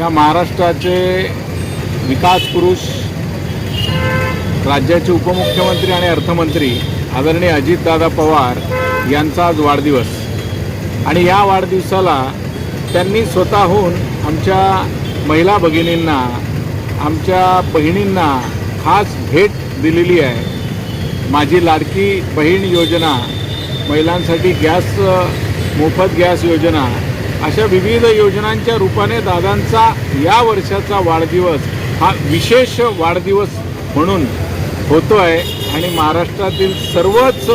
या महाराष्ट्राचे विकास पुरुष, राज्याचे उपमुख्यमंत्री आणि अर्थमंत्री आदरणीय अजितदादा पवार यांचा आज वाढदिवस आणि या वाढदिवसाला त्यांनी स्वतःहून आमच्या महिला भगिनींना, आमच्या बहिणींना खास भेट दिलेली आहे। माझी लाडकी बहीण योजना, महिलांसाठी मोफत गॅस योजना, अशा विविध योजनांच्या रूपाने दादांचा या वर्षाचा वाढदिवस हा विशेष वाढदिवस म्हणून होतो आहे आणि महाराष्ट्रातील सर्वच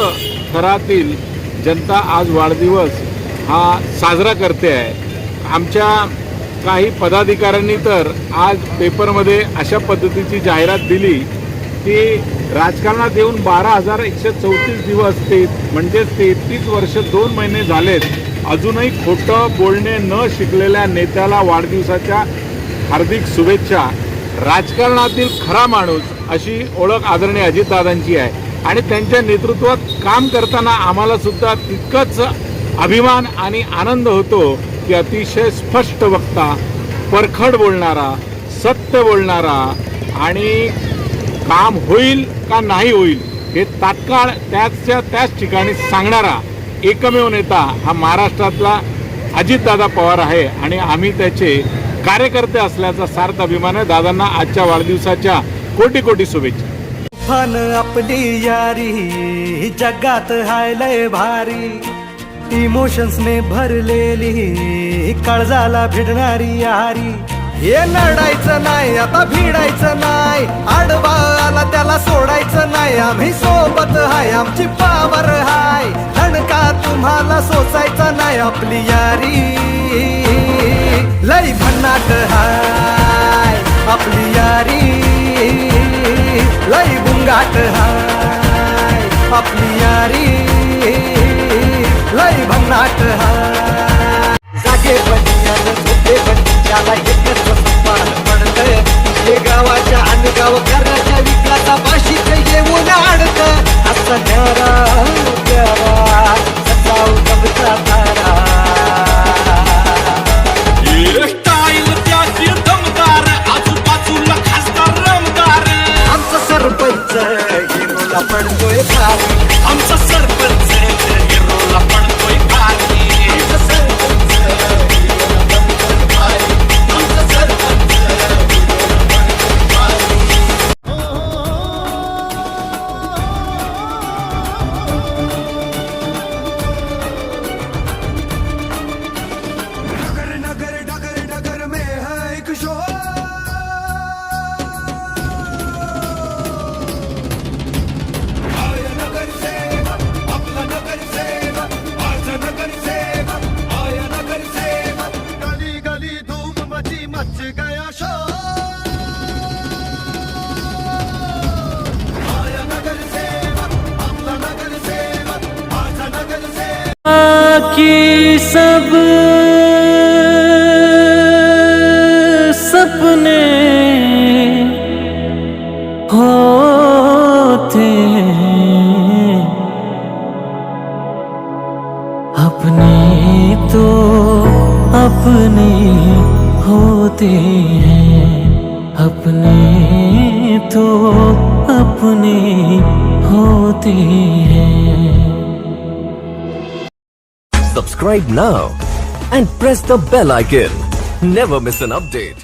थरातील जनता आज वाढदिवस हा साजरा करते आहे। आमच्या काही पदाधिकाऱ्यांनी तर आज पेपरमध्ये अशा पद्धतीची जाहिरात दिली की राजकारणात येऊन 12,134 दिवस म्हणजे 33 वर्ष 2 महिने झालेत, अजूनही खोटं बोलणे न शिकलेल्या नेत्याला वाढदिवसाच्या हार्दिक शुभेच्छा। राजकारणातील खरा माणूस अशी ओळख आदरणीय अजितदादांची आहे आणि त्यांच्या नेतृत्वात काम करताना आम्हाला सुद्धा तितकंच अभिमान आणि आनंद होतो की अतिशय स्पष्ट वक्ता, परखड बोलणारा, सत्य बोलणारा आणि काम होईल का नाही होईल हे तात्काळ त्याच ठिकाणी सांगणारा एकमेव नेता हा महाराष्ट्रातला अजितदादा पवार आहे आणि आम्ही त्याचे कार्यकर्ते असल्याचा सार्थ अभिमान आहे। दादांना आजच्या वाढदिवसाच्या कोटी कोटी शुभेच्छा। आपली यारी जगात हाय लय भारी, इमोशन्सने भरलेली काळजाला भिडणारी यारी। हे लढायचं नाही आता भिडायचं नाही, आडवा आला त्याला सोडायचं नाही, आम्ही सोबत हाय आमची पावर हाय, धणका तुम्हाला सोसायचा नाही। आपली यारी लई भन्नाट हाय, आपली यारी लई गुंगाट हाय, आपली यारी लई भन्नाट हाय। जागे बनियान झोपे बनियाला एकच सपान पडतंय, हे गावाच्या अनगाव घराच्या विकासापाशीच येऊन अडतं, असं न्यारा प्यारा सजाऊ कबचा तारा। स्टाईल त्याची दमदार, आजूबाजूला खासदार रमदार, आमचा सरपंच हिरोला पडतोय भारी, आमचा सरपंच हिरोला पडतोय भारी, आमचा सरपंच हिरोला पडतोय भारी, आमचा सरपंच कि सब सपने होते हैं, अपने तो अपने होते हैं, अपने तो अपने होते हैं। Subscribe now and press the bell icon. Never miss an update.